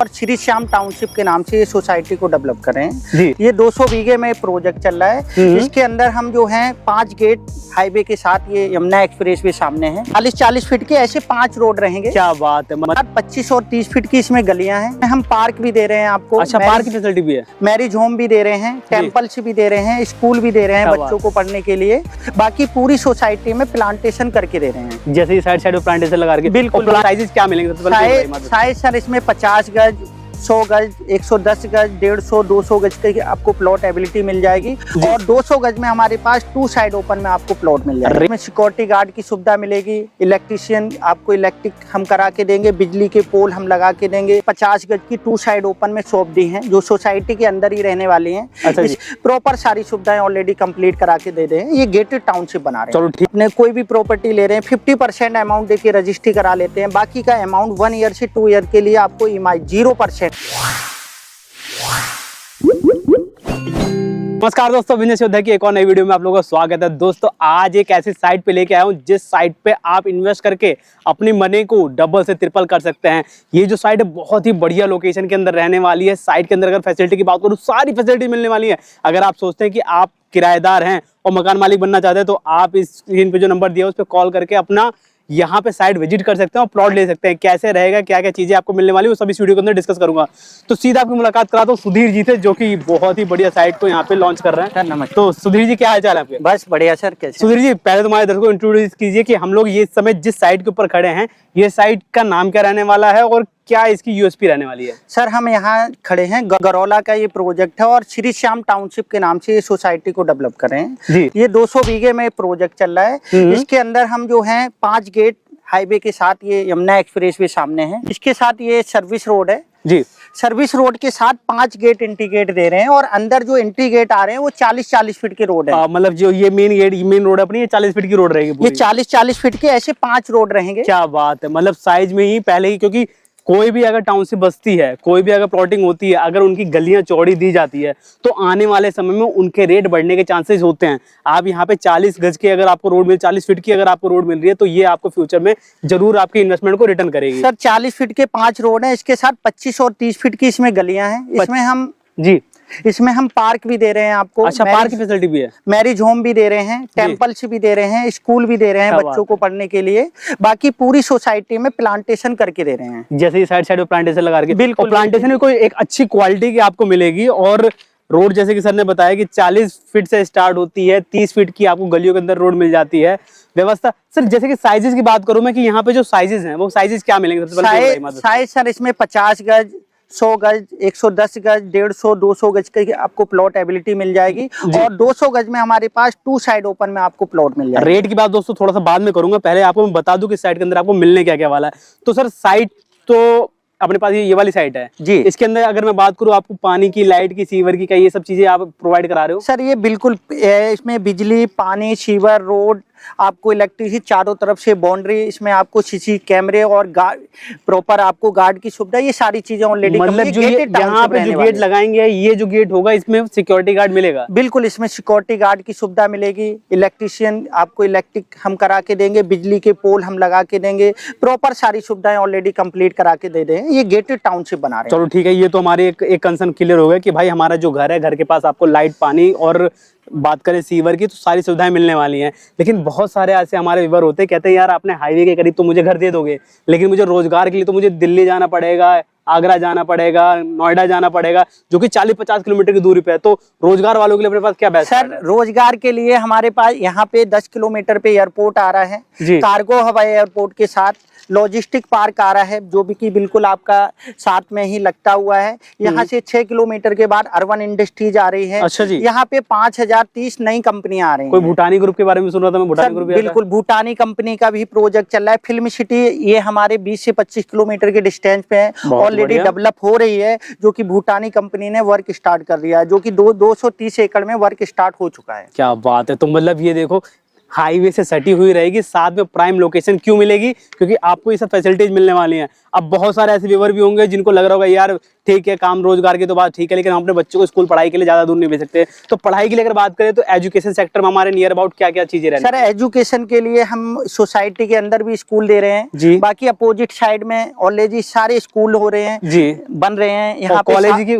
और श्री श्याम टाउनशिप के नाम से ये सोसाइटी को डेवलप कर रहे हैं जी। ये 200 बीघे में प्रोजेक्ट चल रहा है। इसके अंदर हम जो हैं 5 गेट हाईवे के साथ ये यमुना एक्सप्रेस वे सामने है। 40 फीट के ऐसे 5 रोड रहेंगे। क्या बात है। 25 और 30 फीट की इसमें गलियां हैं। हम पार्क भी दे रहे हैं आपको। अच्छा, पार्क की फैसिलिटी भी है। मैरिज होम भी दे रहे हैं, टेम्पल्स भी दे रहे हैं, स्कूल भी दे रहे हैं बच्चों को पढ़ने के लिए। बाकी पूरी सोसाइटी में प्लांटेशन करके दे रहे हैं। जैसे साइड साइड में प्लांटेशन लगा के। बिल्कुल। साइजेस क्या मिलेंगे? साइज सर इसमें 50 गज, 100 गज, 110 गज, 150, 200 गज की आपको प्लॉट एबिलिटी मिल जाएगी। और 200 गज में हमारे पास 2 साइड ओपन में आपको प्लॉट मिल जाएगा। इसमें सिक्योरिटी गार्ड की सुविधा मिलेगी। इलेक्ट्रिशियन आपको इलेक्ट्रिक हम करा के देंगे, बिजली के पोल हम लगा के देंगे। 50 गज की 2 साइड ओपन में शॉप दी है जो सोसाइटी के अंदर ही रहने वाली है। अच्छा, प्रॉपर सारी सुविधाएं ऑलरेडी कंप्लीट करा के दे रहे हैं। ये गेटेड टाउनशिप बना रहे हैं। चलो ठीक। अपने कोई भी प्रॉपर्टी ले रहे हैं 50% अमाउंट देके रजिस्ट्री करा लेते हैं। बाकी का अमाउंट 1 ईयर से 2 ईयर के लिए आपको EMI 0%। नमस्कार दोस्तों, बिजनेस योद्धा की एक और नई वीडियो में आप लोगों का स्वागत है। दोस्तों आज एक ऐसी साइट पे लेके आया हूँ जिस साइट पे आप इन्वेस्ट करके अपनी मनी को डबल से ट्रिपल कर सकते हैं। ये जो साइट है बहुत ही बढ़िया लोकेशन के अंदर रहने वाली है। साइट के अंदर अगर फैसिलिटी की बात करूँ, सारी फैसिलिटी मिलने वाली है। अगर आप सोचते हैं कि आप किराएदार हैं और मकान मालिक बनना चाहते हैं तो आप इस स्क्रीन पे जो नंबर दिया है उस पर कॉल करके अपना यहाँ पे साइट विजिट कर सकते हैं और प्लॉट ले सकते हैं। कैसे रहेगा, क्या क्या चीजें आपको मिलने वाली है, वो सभी इस वीडियो के अंदर डिस्कस करूंगा। तो सीधा आपकी मुलाकात कराता हूँ सुधीर जी से, जो कि बहुत ही बढ़िया साइट को यहाँ पे लॉन्च कर रहे हैं। नमस्ते। तो सुधीर जी, क्या हाल चाल है आपके? बस बढ़िया सर। कैसे? सुधीर जी, पहले तुम्हारे दर्शकों को इंट्रोड्यूस कीजिए कि हम लोग ये इस समय जिस साइट के ऊपर खड़े हैं, ये साइट का नाम क्या रहने वाला है और क्या इसकी यूएसपी रहने वाली है? सर हम यहाँ खड़े हैं, गरौला का ये प्रोजेक्ट है और श्री श्याम टाउनशिप के नाम से ये सोसाइटी को डेवलप कर रहे हैं जी। ये 200 बीघे में प्रोजेक्ट चल रहा है। इसके अंदर हम जो हैं 5 गेट हाईवे के साथ ये यमुना एक्सप्रेस वे सामने है। इसके साथ ये सर्विस रोड है जी। सर्विस रोड के साथ 5 गेट एंट्री गेट दे रहे हैं और अंदर जो एंट्री गेट आ रहे हैं वो 40 फीट के रोड है। मतलब जो ये मेन गेट मेन रोड अपनी ये 40 फीट की रोड रहेगी पूरी। ये 40 फीट के ऐसे 5 रोड रहेंगे। क्या बात है। मतलब साइज में ही पहले ही, क्योंकि कोई भी अगर टाउनशिप बसती है, कोई भी अगर प्लॉटिंग होती है, अगर उनकी गलियां चौड़ी दी जाती है तो आने वाले समय में उनके रेट बढ़ने के चांसेस होते हैं। आप यहाँ पे 40 गज की अगर आपको रोड मिल 40 फीट की अगर आपको रोड मिल रही है तो ये आपको फ्यूचर में जरूर आपके इन्वेस्टमेंट को रिटर्न करेगी। सर 40 फीट के 5 रोड है, इसके साथ 25 और 30 फीट की इसमें गलियां हैं। इसमें हम पार्क भी दे रहे हैं आपको। अच्छा, पार्क की फैसिलिटी भी है। मैरिज होम भी दे रहे हैं, टेम्पल्स भी दे रहे हैं, स्कूल भी दे रहे हैं बच्चों को पढ़ने के लिए। बाकी पूरी सोसाइटी में प्लांटेशन करके दे रहे हैं। जैसे साइड साइड में प्लांटेशन लगा के। बिल्कुल। प्लांटेशन में कोई एक अच्छी क्वालिटी की आपको मिलेगी। और रोड जैसे कि सर ने बताया कि 40 फीट से स्टार्ट होती है, 30 फीट की आपको गलियों के अंदर रोड मिल जाती है। व्यवस्था सर, जैसे कि साइजेस की बात करूं मैं कि यहाँ पे जो साइजेस हैं वो साइजेस क्या मिलेंगे? साइज सर इसमें 50 गज, 100 गज, 110 गज, 150, 200 गज की आपको प्लॉट एबिलिटी मिल जाएगी। और 200 गज में हमारे पास 2 साइड ओपन में आपको प्लॉट मिल जाएगा। रेट की बात दोस्तों थोड़ा सा बाद में करूंगा, पहले आपको मैं बता दूं कि साइट के अंदर आपको मिलने क्या क्या वाला है। तो सर साइट तो अपने पास ये वाली साइट है जी। इसके अंदर अगर मैं बात करूं आपको पानी की, लाइट की, सीवर की, क्या ये सब चीजें आप प्रोवाइड करा रहे हो? सर ये बिल्कुल इसमें बिजली, पानी, सीवर, रोड, आपको इलेक्ट्रिसिटी, चारों तरफ से बाउंड्री, इसमें आपको सीसी कैमरे और प्रॉपर आपको गार्ड की सुविधा, ये सारी चीजें ऑलरेडी। मतलब जो यहाँ पे जो गेट लगाएंगे, ये जो गेट होगा इसमें सिक्योरिटी गार्ड मिलेगा? बिल्कुल, इसमें सिक्योरिटी गार्ड की सुविधा मिलेगी। इलेक्ट्रिशियन आपको इलेक्ट्रिक हम करा के देंगे, बिजली के पोल हम लगा के देंगे। प्रॉपर सारी सुविधाएं ऑलरेडी कंप्लीट करा के दे दें। ये गेटेड टाउनशिप बना रहे हैं। चलो ठीक है, ये तो हमारे एक कंसर्न क्लियर हो गया कि भाई हमारा जो घर है, घर के पास आपको लाइट, पानी और बात करें सीवर की तो सारी सुविधाएं मिलने वाली हैं। लेकिन बहुत सारे ऐसे हमारे व्यूअर होते हैं, कहते हैं यार आपने हाईवे के करीब तो मुझे घर दे दोगे, लेकिन मुझे रोजगार के लिए तो मुझे दिल्ली जाना पड़ेगा, आगरा जाना पड़ेगा, नोएडा जाना पड़ेगा, जो कि 40-50 किलोमीटर की दूरी पे है। तो रोजगार वालों के लिए अपने पास क्या बेस्ट है? सर रोजगार के लिए हमारे पास यहाँ पे 10 किलोमीटर पे एयरपोर्ट आ रहा है, कार्गो हवाई एयरपोर्ट के साथ लॉजिस्टिक पार्क आ रहा है जो भी कि बिल्कुल आपका साथ में ही लगता हुआ है। यहाँ से 6 किलोमीटर के बाद अर्बन इंडस्ट्रीज आ रही है। अच्छा जी। यहाँ पे 5030 नई कंपनियां आ रही हैं। कोई भूटानी ग्रुप के बारे में सुन रहा था मैं, भूटानी ग्रुप? बिल्कुल, भूटानी कंपनी का भी प्रोजेक्ट चल रहा है। फिल्म सिटी ये हमारे 20 से 25 किलोमीटर के डिस्टेंस पे है, ऑलरेडी डेवलप हो रही है, जो कि भूटानी कंपनी ने वर्क स्टार्ट कर दिया है, जो कि 230 एकड़ में वर्क स्टार्ट हो चुका है। क्या बात है। तो मतलब ये देखो हाईवे से सटी हुई रहेगी, साथ में प्राइम लोकेशन क्यों मिलेगी, क्योंकि आपको ये सब फैसिलिटीज मिलने वाली हैं। अब बहुत सारे ऐसे व्यूअर भी होंगे जिनको लग रहा होगा यार ठीक है, काम रोजगार की तो बात ठीक है, लेकिन हम अपने बच्चों को स्कूल पढ़ाई के लिए ज्यादा दूर नहीं भेज सकते। तो पढ़ाई के लिए अगर बात करें तो एजुकेशन सेक्टर में हमारे नियर अबाउट क्या क्या चीजें रहती सर एजुकेशन के लिए हम सोसाइटी के अंदर भी स्कूल दे रहे हैं जी। बाकी अपोजिट साइड में ऑलरेडी सारे स्कूल हो रहे हैं जी, बन रहे हैं। यहाँ पे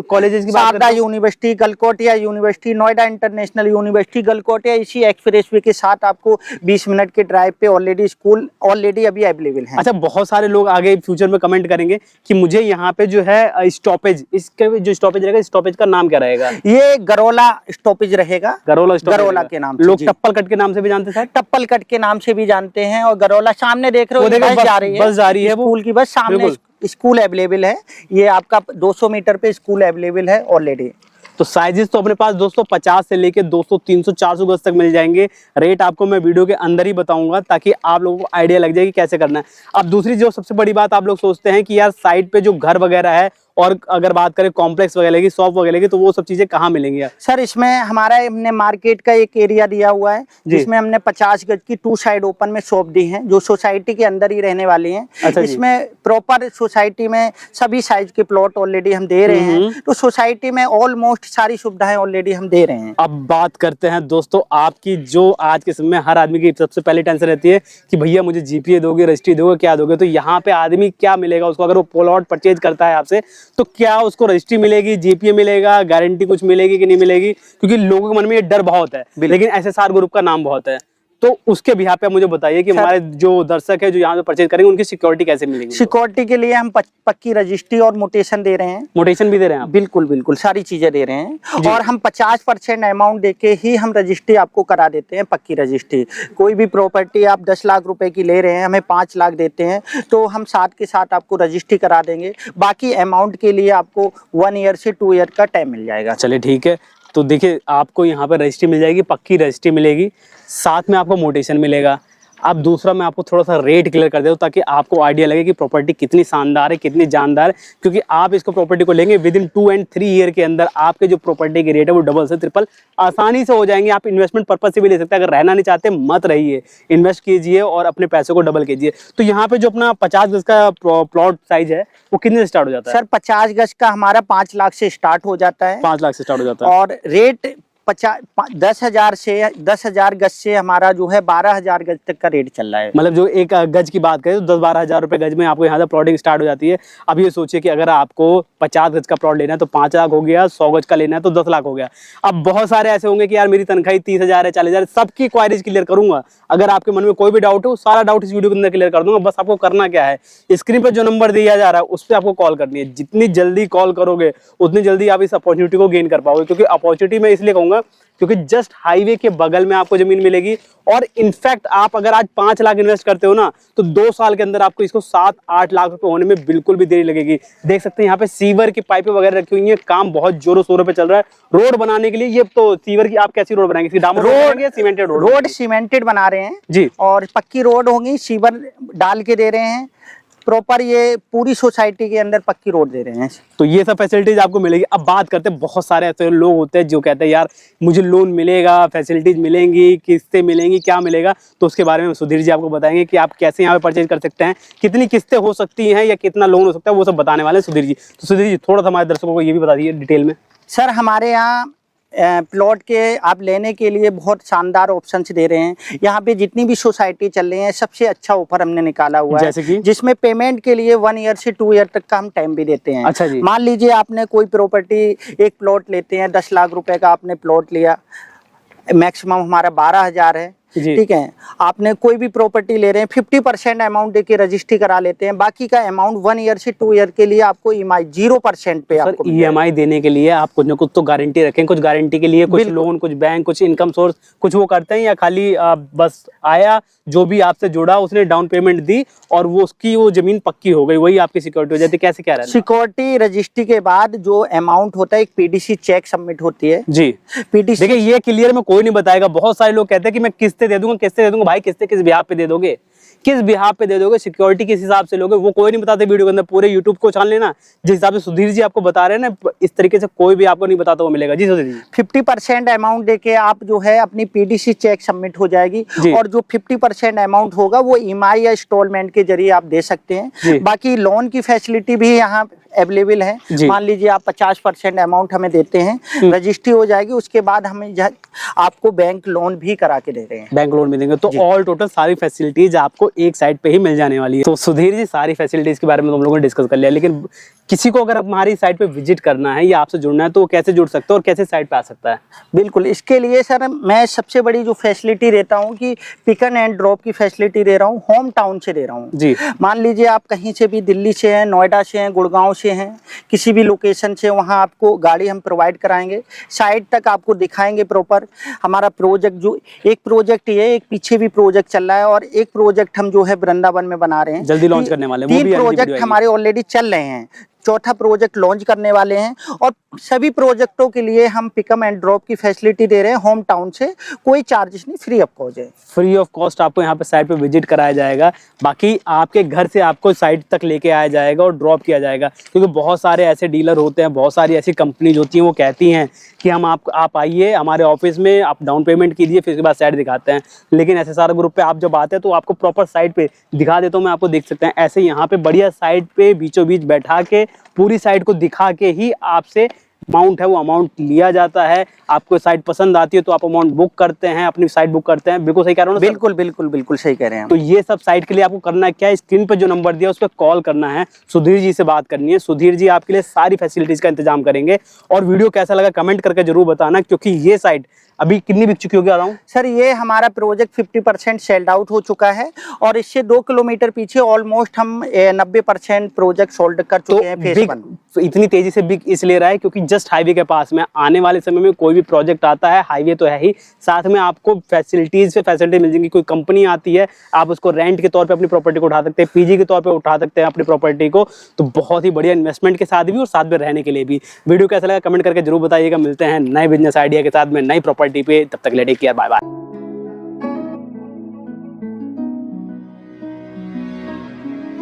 कॉलेजेस की बात शारदा करें university, Galgotias university, Noida international university, Galgotias इसी एक्सप्रेसवे के साथ आपको 20 मिनट के ड्राइव पे ऑलरेडी स्कूल ऑलरेडी अभी अवेलेबल है। अच्छा, बहुत सारे लोग आगे फ्यूचर में कमेंट करेंगे कि मुझे यहाँ पे जो है स्टॉपेज, इसके जो स्टॉपेज रहेगा, स्टॉपेज का नाम क्या रहेगा? ये गरोला स्टॉपेज रहेगा। गरोला के नाम से लोग टप्पल कट के नाम से भी जानते हैं, टप्पल कट के नाम से भी जानते हैं। और गरोला सामने देख रहे हो, बस जा रही है, बस जा रही है, स्कूल की बस सामने स्कूल अवेलेबल है। ये आपका 200 मीटर पे स्कूल अवेलेबल है ऑलरेडी। तो साइजेस तो अपने पास दोस्तों 50 से लेके 200, 300, 400 गज तक मिल जाएंगे। रेट आपको मैं वीडियो के अंदर ही बताऊंगा ताकि आप लोगों को आइडिया लग जाए कि कैसे करना है। अब दूसरी जो सबसे बड़ी बात आप लोग सोचते हैं कि यार साइड पे जो घर वगैरह है और अगर बात करें कॉम्प्लेक्स वगैरह की, शॉप वगैरह की, तो वो सब चीजें कहाँ मिलेंगी यार? सर इसमें हमने मार्केट का एक एरिया दिया हुआ है जिसमें हमने 50 गज की 2 साइड ओपन में शॉप दी है जो सोसाइटी के अंदर ही रहने वाली हैं। अच्छा, इसमें प्रॉपर सोसाइटी में सभी साइज के प्लॉट ऑलरेडी हम दे रहे हैं, तो सोसाइटी में ऑलमोस्ट सारी सुविधाएं ऑलरेडी हम दे रहे हैं। अब बात करते हैं दोस्तों आपकी, जो आज के समय में हर आदमी की सबसे पहले टेंशन रहती है कि भैया मुझे जीपीए दोगे, रजिस्ट्री दोगे, क्या दोगे? तो यहाँ पे आदमी क्या मिलेगा उसको? अगर वो प्लॉट परचेज करता है आपसे तो क्या उसको रजिस्ट्री मिलेगी, जीपीए मिलेगा, गारंटी कुछ मिलेगी कि नहीं मिलेगी? क्योंकि लोगों के मन में ये डर बहुत है, लेकिन एसएसआर ग्रुप का नाम बहुत है। तो उसके बिहार पे मुझे बताइए कि हमारे जो दर्शक है जो यहाँ पे परचेज करेंगे उनकी सिक्योरिटी कैसे मिलेगी? सिक्योरिटी के लिए हम पक्की रजिस्ट्री और मोटेशन दे रहे हैं। मोटेशन भी दे रहे हैं आप? बिल्कुल बिल्कुल, सारी चीजें दे रहे हैं। और हम 50% अमाउंट देके ही हम रजिस्ट्री आपको करा देते हैं, पक्की रजिस्ट्री। कोई भी प्रॉपर्टी आप 10 लाख रुपए की ले रहे हैं, हमें 5 लाख देते हैं तो हम साथ के साथ आपको रजिस्ट्री करा देंगे। बाकी अमाउंट के लिए आपको 1 ईयर से 2 ईयर का टाइम मिल जाएगा। चलिए ठीक है, तो देखिए आपको यहाँ पर रजिस्ट्री मिल जाएगी, पक्की रजिस्ट्री मिलेगी, साथ में आपको मोटेशन मिलेगा। अब दूसरा मैं आपको थोड़ा सा रेट क्लियर कर देता हूँ ताकि आपको आइडिया लगे कि प्रॉपर्टी कितनी शानदार है, कितनी जानदार है। क्योंकि आप इसको प्रॉपर्टी को लेंगे विद इन 2 and 3 ईयर के अंदर आपके जो प्रॉपर्टी के रेट है वो डबल से ट्रिपल आसानी से हो जाएंगे। आप इन्वेस्टमेंट पर्पज से भी ले सकते हैं। अगर रहना नहीं चाहते मत रहिए, इन्वेस्ट कीजिए और अपने पैसे को डबल कीजिए। तो यहाँ पे जो अपना 50 गज का प्लॉट साइज है वो कितने से स्टार्ट हो जाता है? सर 50 गज का हमारा 5 लाख से स्टार्ट हो जाता है। 5 लाख से स्टार्ट हो जाता है। और रेट 10,000 गज से हमारा जो है 12,000 गज तक का रेट चल रहा है। मतलब जो एक गज की बात करें तो 10-12 हजार रुपए गज में आपको यहाँ से प्लॉटिंग स्टार्ट हो जाती है। अब ये सोचिए कि अगर आपको 50 गज का प्लॉट लेना है तो 5 लाख हो गया, 100 गज का लेना है तो 10 लाख हो गया। अब बहुत सारे ऐसे होंगे कि यार मेरी तनख्वाही 30,000 है, 40,000, सबकी क्वारीज क्लियर करूंगा। अगर आपके मन में कोई भी डाउट हो, सारा डाउट इस वीडियो के अंदर क्लियर कर दूंगा। बस आपको करना क्या है, स्क्रीन पर जो नंबर दिया जा रहा है उस पर आपको कॉल करनी है। जितनी जल्दी कॉल करोगे उतनी जल्दी आप इस अपॉर्चुनिटी को गेन कर पाओगे। क्योंकि अपॉर्चुनिटी मैं इसलिए कहूंगा क्योंकि जस्ट हाईवे के बगल में आपको जमीन मिलेगी। और इनफैक्ट आप अगर आज 5 लाख इन्वेस्ट करते हो ना तो 2 साल के अंदर आपको इसको 7-8 लाख रुपए होने में बिल्कुल भी देरी लगेगी। देख सकते हैं यहाँ पे सीवर की पाइपें वगैरह रखी हुई है, काम बहुत जोरों शोरों पे चल रहा है। रोड बनाने के लिए ये तो सीवर की आप कैसी रोड बनाएंगे? डामर रोड या सीमेंटेड रोड? रोड सीमेंटेड बना रहे हैं जी, और पक्की रोड होगी, सीवर डाल के दे रहे हैं प्रॉपर। ये पूरी सोसाइटी के अंदर पक्की रोड दे रहे हैं। तो ये सब फैसिलिटीज आपको मिलेगी। अब बात करते हैं, बहुत सारे ऐसे लोग होते हैं जो कहते हैं यार मुझे लोन मिलेगा, फैसिलिटीज मिलेंगी, किस्तें मिलेंगी, क्या मिलेगा? तो उसके बारे में सुधीर जी आपको बताएंगे कि आप कैसे यहाँ पे परचेज कर सकते हैं, कितनी किस्तें हो सकती हैं या कितना लोन हो सकता है, वो सब बताने वाले हैं सुधीर जी। तो सुधीर जी थोड़ा सा हमारे दर्शकों को ये भी बता दीजिए डिटेल में। सर हमारे यहाँ प्लॉट के आप लेने के लिए बहुत शानदार ऑप्शंस दे रहे हैं। यहाँ पे जितनी भी सोसाइटी चल रही है सबसे अच्छा ऑफर हमने निकाला हुआ जैसे कि? है, जिसमें पेमेंट के लिए 1 ईयर से 2 ईयर तक का हम टाइम भी देते हैं। अच्छा जी। मान लीजिए आपने कोई प्रॉपर्टी, एक प्लॉट लेते हैं, 10 लाख रुपए का आपने प्लॉट लिया, मैक्सिमम हमारा 12,000 है, ठीक है। आपने कोई भी प्रॉपर्टी ले रहे हैं, 50% अमाउंट देके रजिस्ट्री करा लेते हैं, बाकी का अमाउंट 1 ईयर से 2 ईयर के लिए आपको EMI 0% पे आपको EMI देने के लिए आप कुछ न कुछ तो गारंटी रखें। कुछ गारंटी के लिए कुछ लोन, कुछ बैंक, कुछ इनकम सोर्स, कुछ वो करते हैं या खाली बस आया जो भी आपसे जुड़ा उसने डाउन पेमेंट दी और वो उसकी वो जमीन पक्की हो गई, वही आपकी सिक्योरिटी हो जाती है? कैसे क्या रहता है? सिक्योरिटी रजिस्ट्री के बाद जो अमाउंट होता है एक PDC चेक सबमिट होती है जी। PDC देखिए ये क्लियर में कोई नहीं बताएगा। बहुत सारे लोग कहते हैं कि मैं किस्तें दे दूंगा, किस्तें दे दूंगा। भाई किस्तें किस ब्याज पे दे दोगे? किस बिहार पे दे दोगे, सिक्योरिटी किस हिसाब से लोगे, वो कोई नहीं बताते वीडियो के अंदर। पूरे यूट्यूब को छान लेना, जिस हिसाब से सुधीर जी आपको बता रहे हैं ना, इस तरीके से कोई भी आपको नहीं बताता वो मिलेगा। जी सुधीर जी। 50% अमाउंट देके आप जो है अपनी पीडीसी चेक सबमिट हो जाएगी, और जो 50% अमाउंट होगा वो ईएमआई या इंस्टॉलमेंट के जरिए आप दे सकते हैं। बाकी लोन की फैसिलिटी भी यहाँ अवेलेबल है। मान लीजिए आप 50% अमाउंट हमें देते हैं, रजिस्ट्री हो जाएगी, उसके बाद हमें आपको बैंक लोन भी करा के दे रहे हैं। बैंक लोन भी देंगे, तो ऑल टोटल सारी फैसिलिटीज आपको एक साइड पे ही मिल जाने वाली है। तो सुधीर जी, सारी फैसिलिटीज के बारे में हम लोगों ने डिस्कस कर लिया, लेकिन किसी को अगर हमारी साइट पे विजिट करना है या आपसे जुड़ना है तो वो कैसे जुड़ सकता है और कैसे साइट पे आ सकता है? बिल्कुल, इसके लिए सर मैं सबसे बड़ी जो फैसिलिटी देता हूँ कि पिक एंड ड्रॉप की फैसिलिटी दे रहा हूँ, होम टाउन से दे रहा हूँ जी। मान लीजिए आप कहीं से भी, दिल्ली से हैं, नोएडा से हैं, गुड़गांव से हैं, किसी भी लोकेशन से, वहाँ आपको गाड़ी हम प्रोवाइड कराएंगे, साइट तक आपको दिखाएंगे प्रॉपर। हमारा प्रोजेक्ट जो एक प्रोजेक्ट ये, एक पीछे भी प्रोजेक्ट चल रहा है, और एक प्रोजेक्ट हम जो है वृंदावन में बना रहे हैं, जल्दी लॉन्च करने वाले हैं। 3 प्रोजेक्ट हमारे ऑलरेडी चल रहे हैं, 4था प्रोजेक्ट लॉन्च करने वाले हैं, और सभी प्रोजेक्टों के लिए हम पिकअप एंड ड्रॉप की फैसिलिटी दे रहे हैं होम टाउन से, कोई चार्जेस नहीं, फ्री ऑफ कॉस्ट है। फ्री ऑफ कॉस्ट आपको यहाँ पे साइट पे विजिट कराया जाएगा। बाकी आपके घर से आपको साइट तक लेके आया जाएगा और ड्रॉप किया जाएगा, क्योंकि बहुत सारे ऐसे डीलर होते हैं, बहुत सारी ऐसी कंपनीज होती हैं, वो कहती हैं कि हम आप आइए हमारे ऑफिस में, आप डाउन पेमेंट कीजिए, फिर उसके बाद साइट दिखाते हैं। लेकिन ऐसे सारे ग्रुप पे आप जब आते हैं तो आपको प्रॉपर साइट पे दिखा देता हूँ मैं, आपको देख सकते हैं। ऐसे यहाँ पे बढ़िया साइट पे बीचों बीच बैठा के पूरी साइट को दिखा के ही आपसे अमाउंट है वो अमाउंट लिया जाता है। आपको साइट पसंद आती है तो आप अमाउंट बुक करते हैं, अपनी साइट बुक करते हैं। बिल्कुल सही कह रहा हूँ ना? बिल्कुल बिल्कुल बिल्कुल सही कह रहे हैं। तो ये सब साइट के लिए आपको करना है क्या, स्क्रीन पर जो नंबर दिया उस पर कॉल करना है, सुधीर जी से बात करनी है। सुधीर जी आपके लिए सारी फैसिलिटीज का इंतजाम करेंगे। और वीडियो कैसा लगा कमेंट करके जरूर बताना, क्योंकि ये साइट अभी कितनी बिक चुकी होगी आ रहा हूँ सर? ये हमारा प्रोजेक्ट 50% सेल्ड आउट हो चुका है, और इससे 2 किलोमीटर पीछे ऑलमोस्ट हम 90% प्रोजेक्ट सोल्ड कर चुके हैं। फेज 1 इतनी तेजी से बिक इसलिए रहा है क्योंकि जस्ट हाईवे के पास में, आने वाले समय में कोई भी प्रोजेक्ट आता है, हाईवे तो है ही, साथ में आपको फैसिलिटी मिल जाएंगी। कोई कंपनी आती है, आप उसको रेंट के तौर पे अपनी प्रॉपर्टी को उठा सकते हैं, पीजी के तौर पे उठा सकते हैं अपनी प्रॉपर्टी को। तो बहुत ही बढ़िया इन्वेस्टमेंट के साथ भी और साथ में रहने के लिए भी। वीडियो कैसा लगा कमेंट करके जरूर बताइएगा। मिलते हैं नए बिजनेस आइडिया के साथ में, नई प्रॉपर्टी पे। तब तक ले टेक केयर, बाय बाय।